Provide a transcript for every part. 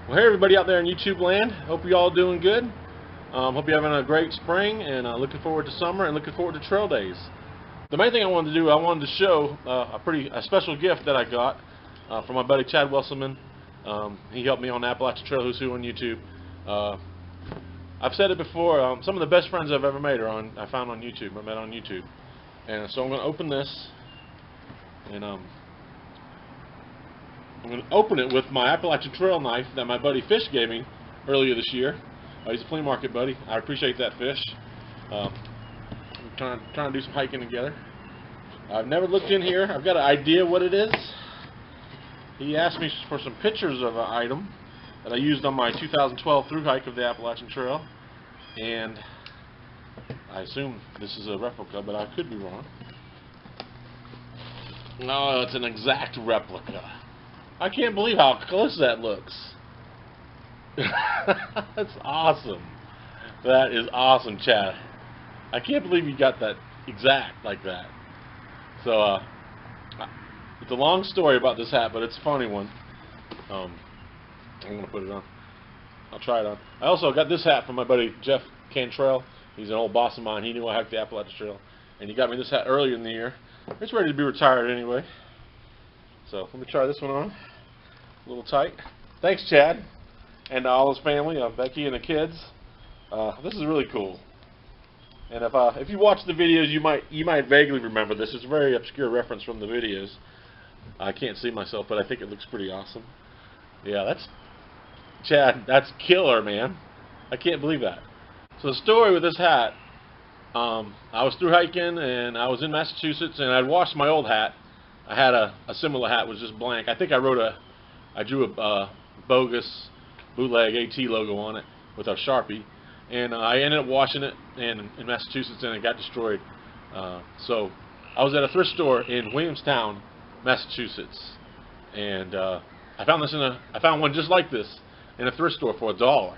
Well, hey everybody out there in YouTube land. Hope you all doing good. Hope you're having a great spring and looking forward to summer and looking forward to trail days. The main thing I wanted to do, I wanted to show a special gift that I got from my buddy Chad Wesselman. He helped me on the Appalachian Trail Who's Who on YouTube. I've said it before. Some of the best friends I've ever made I found on YouTube. I met on YouTube, and so I'm going to open this, and I'm going to open it with my Appalachian Trail knife that my buddy Fish gave me earlier this year. He's a flea market buddy. I appreciate that, Fish. I'm trying to do some hiking together. I've never looked in here. I've got an idea what it is. He asked me for some pictures of an item that I used on my 2012 thru hike of the Appalachian Trail, and I assume this is a replica, but I could be wrong. No, it's an exact replica. I can't believe how close that looks. That's awesome. That is awesome, Chad. I can't believe you got that exact like that. So, it's a long story about this hat, but it's a funny one. I'm going to put it on. I'll try it on. I also got this hat from my buddy Jeff Cantrell. He's an old boss of mine. He knew I hiked the Appalachian Trail, and he got me this hat earlier in the year. It's ready to be retired anyway. So let me try this one on. A little tight. Thanks, Chad, and all his family, Becky and the kids. This is really cool. And if you watch the videos, you might vaguely remember this. It's a very obscure reference from the videos. I can't see myself, but I think it looks pretty awesome. Yeah, that's Chad. That's killer, man. I can't believe that. So the story with this hat, I was thru hiking and I was in Massachusetts, and I'd washed my old hat. I had a similar hat, was just blank. I think I drew a bogus bootleg AT logo on it with a Sharpie, and I ended up washing it in Massachusetts, and it got destroyed. So I was at a thrift store in Williamstown, Massachusetts, and I found one just like this in a thrift store for $1,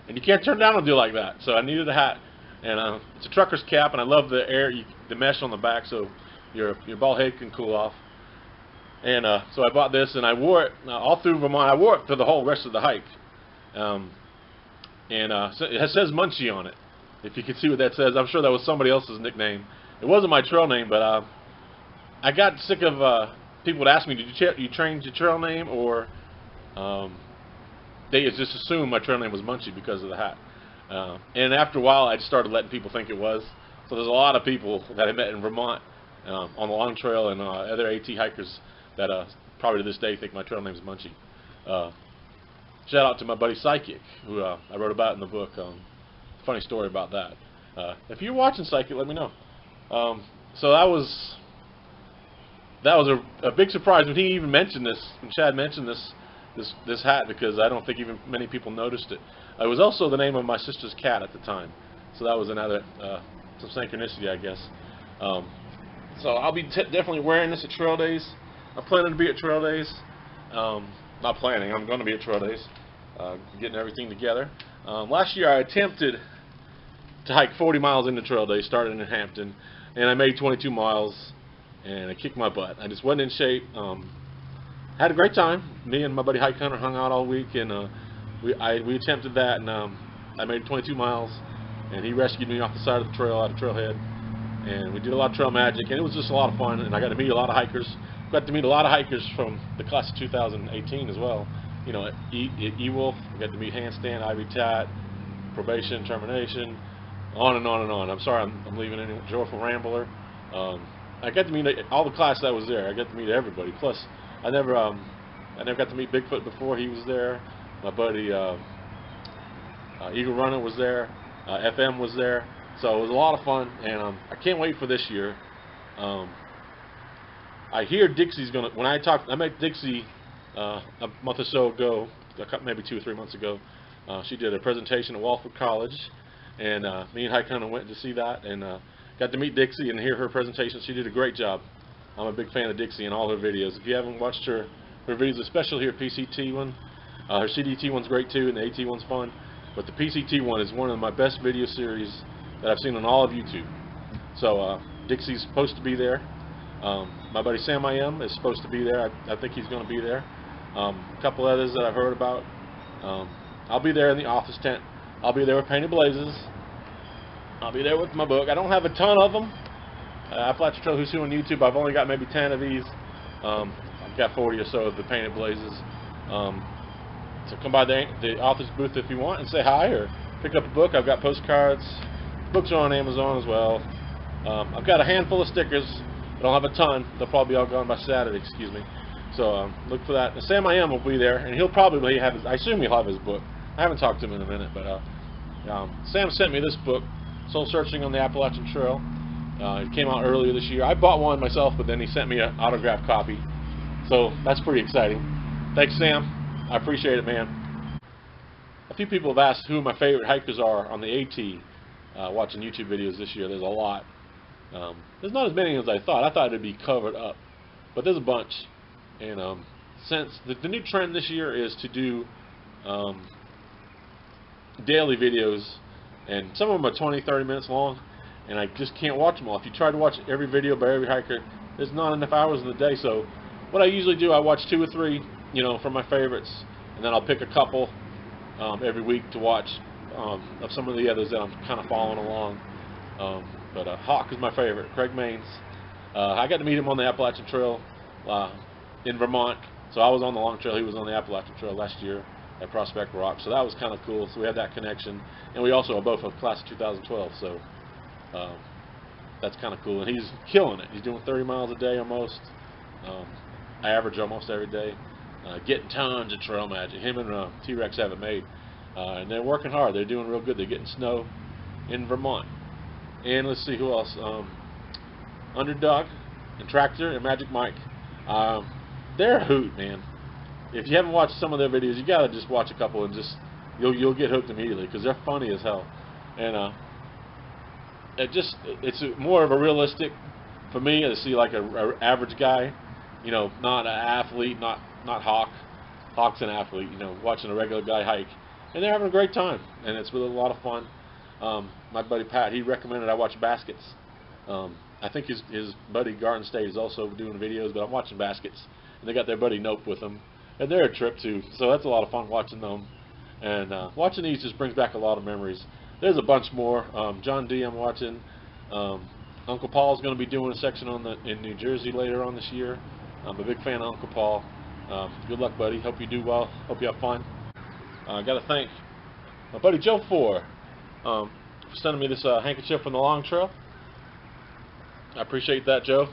and you can't turn down a deal like that. So I needed a hat, and it's a trucker's cap, and I love the mesh on the back, so your bald head can cool off. And so I bought this, and I wore it all through Vermont. I wore it for the whole rest of the hike. So it says Munchie on it. If you can see what that says, I'm sure that was somebody else's nickname. It wasn't my trail name, but I got sick of people would ask me, did you change your trail name, or they just assumed my trail name was Munchie because of the hat. And after a while, I just started letting people think it was. So there's a lot of people that I met in Vermont on the long trail, and other AT hikers that probably to this day think my trail name is Munchie. Shout out to my buddy Psychic, who I wrote about in the book. Funny story about that. If you're watching Psychic, let me know. So that was a big surprise when he even mentioned this, when Chad mentioned this hat, because I don't think even many people noticed it. It was also the name of my sister's cat at the time, so that was another some synchronicity, I guess. So I'll be definitely wearing this at trail days. I'm planning to be at trail days. Not planning, I'm going to be at trail days. Getting everything together. Last year I attempted to hike 40 miles into trail days, starting in Hampton, and I made 22 miles, and I kicked my butt. I just wasn't in shape. Had a great time. Me and my buddy Hike Hunter hung out all week, and we attempted that, and I made 22 miles, and he rescued me off the side of the trail, out of Trailhead, and we did a lot of trail magic, and it was just a lot of fun, and I got to meet a lot of hikers. Got to meet a lot of hikers from the class of 2018 as well. You know, at E-Wolf, we got to meet Handstand, Ivy Tat, Probation, Termination, on and on and on. I'm sorry I'm leaving any Joyful Rambler. I got to meet all the class that was there. I got to meet everybody. Plus, I never got to meet Bigfoot before he was there. My buddy Eagle Runner was there. FM was there. So it was a lot of fun, and I can't wait for this year. I hear Dixie's gonna. I met Dixie a month or so ago, maybe 2 or 3 months ago. She did a presentation at Walford College, and me and Hike Hunter went to see that, and got to meet Dixie and hear her presentation. She did a great job. I'm a big fan of Dixie and all her videos. If you haven't watched her videos, especially her PCT one, her CDT one's great too, and the AT one's fun. But the PCT one is one of my best video series that I've seen on all of YouTube. So Dixie's supposed to be there. My buddy Sam I.M. is supposed to be there. I think he's going to be there. A couple others that I've heard about I'll be there in the office tent. I'll be there with Painted Blazes. I'll be there with my book. I don't have a ton of them. Appalachian Trail Who's Who on YouTube. I've only got maybe 10 of these. I've got 40 or so of the Painted Blazes. So come by the author's booth if you want and say hi or pick up a book. I've got postcards. Books are on Amazon as well. I've got a handful of stickers. I don't have a ton. They'll probably be all gone by Saturday, excuse me. So look for that. Now, Sam I Am will be there, and he'll probably have his, I assume he'll have his book. I haven't talked to him in a minute, but Sam sent me this book, Soul Searching on the Appalachian Trail. It came out earlier this year. I bought one myself, but then he sent me an autographed copy. So that's pretty exciting. Thanks, Sam. I appreciate it, man. A few people have asked who my favorite hikers are on the AT, watching YouTube videos this year. There's a lot. There's not as many as I thought. I thought it'd be covered up, but there's a bunch. And since the new trend this year is to do daily videos, and some of them are 20, 30 minutes long, and I just can't watch them all. If you try to watch every video by every hiker, there's not enough hours in the day. So what I usually do, I watch 2 or 3, from my favorites, and then I'll pick a couple every week to watch of some of the others that I'm kind of following along. But Hawk is my favorite, Craig Maines. I got to meet him on the Appalachian Trail in Vermont. So I was on the long trail, he was on the Appalachian Trail last year at Prospect Rock. So that was kind of cool. So we had that connection. And we also are both of class of 2012. So that's kind of cool. And he's killing it. He's doing 30 miles a day almost. I average almost every day. Getting tons of trail magic. Him and T-Rex have it made. And they're working hard. They're doing real good. They're getting snow in Vermont. And let's see who else. Underdog and Tractor and Magic Mike. They're a hoot, man. If you haven't watched some of their videos, you gotta just watch a couple and just you'll get hooked immediately because they're funny as hell. And it's more of a realistic for me to see like a average guy, not an athlete, not Hawk. Hawk's an athlete, watching a regular guy hike, and they're having a great time, and it's really a lot of fun. My buddy Pat, he recommended I watch Baskets. I think his buddy Garden State is also doing videos, but I'm watching Baskets, and they got their buddy Nope with them, and they're a trip too. So that's a lot of fun watching them, and watching these just brings back a lot of memories. There's a bunch more. John D. I'm watching. Uncle Paul's going to be doing a section in New Jersey later on this year. I'm a big fan of Uncle Paul. Good luck, buddy. Hope you do well. Hope you have fun. I got to thank my buddy Joe for sending me this handkerchief from the long trail. I appreciate that, Joe.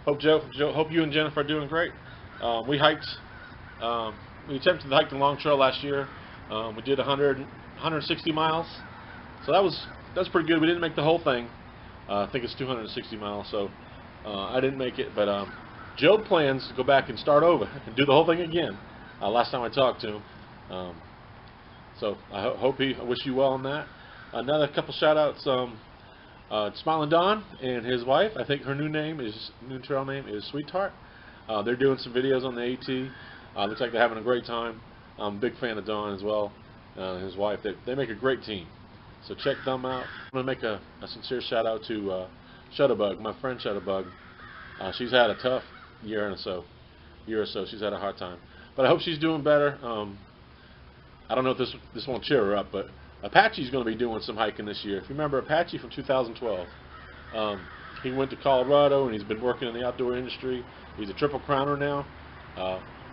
Hope you and Jennifer are doing great. We hiked. We attempted to hike the long trail last year. We did 160 miles. So that was pretty good. We didn't make the whole thing. I think it's 260 miles. So I didn't make it, but Joe plans to go back and start over and do the whole thing again. Last time I talked to him. So I wish you well on that. Another couple shout outs. Smiling Dawn and his wife. I think her new trail name is Sweetheart. They're doing some videos on the AT. Looks like they're having a great time. I'm a big fan of Dawn as well. His wife. They make a great team. So check them out. I'm going to make a sincere shout out to Shutterbug, my friend Shutterbug. She's had a tough year or so. She's had a hard time. But I hope she's doing better. I don't know if this won't cheer her up, but Apache's going to be doing some hiking this year. If you remember Apache from 2012, he went to Colorado and he's been working in the outdoor industry. He's a Triple Crowner now.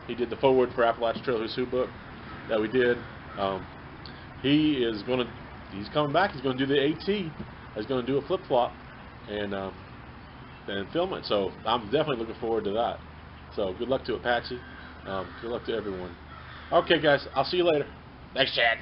He did the forward for Appalachian Trail Who's Who book that we did. He's coming back. He's going to do the AT. He's going to do a flip-flop and film it. So I'm definitely looking forward to that. So good luck to Apache. Good luck to everyone. Okay, guys. I'll see you later. Thanks, Chad.